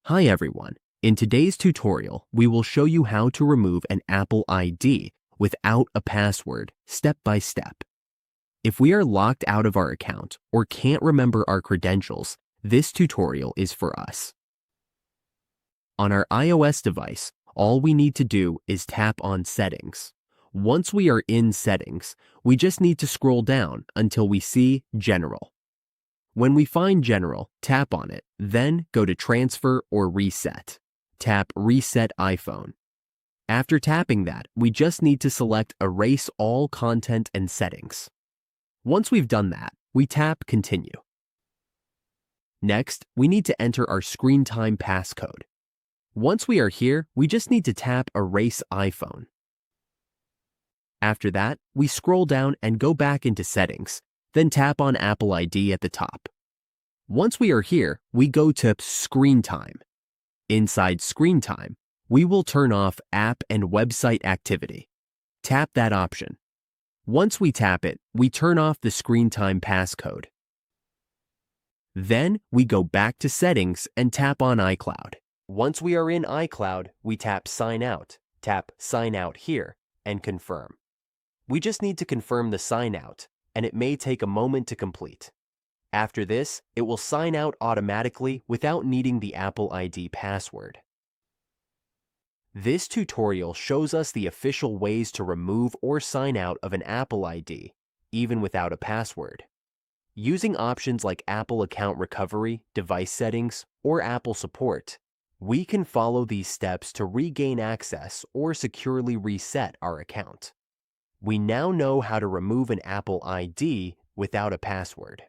Hi everyone. In today's tutorial, we will show you how to remove an Apple ID without a password, step by step. If we are locked out of our account or can't remember our credentials, this tutorial is for us. On our iOS device, all we need to do is tap on Settings. Once we are in Settings, we just need to scroll down until we see General. When we find General, tap on it, then go to Transfer or Reset. Tap Reset iPhone. After tapping that, we just need to select Erase all content and settings. Once we've done that, we tap Continue. Next, we need to enter our screen time passcode. Once we are here, we just need to tap Erase iPhone. After that, we scroll down and go back into Settings, then tap on Apple ID at the top. Once we are here, we go to Screen Time. Inside Screen Time, we will turn off App and Website Activity. Tap that option. Once we tap it, we turn off the Screen Time passcode. Then we go back to Settings and tap on iCloud. Once we are in iCloud, we tap Sign Out. Tap Sign Out here and confirm. We just need to confirm the sign out, and it may take a moment to complete. After this, it will sign out automatically without needing the Apple ID password. This tutorial shows us the official ways to remove or sign out of an Apple ID, even without a password. Using options like Apple Account Recovery, Device Settings, or Apple Support, we can follow these steps to regain access or securely reset our account. We now know how to remove an Apple ID without a password.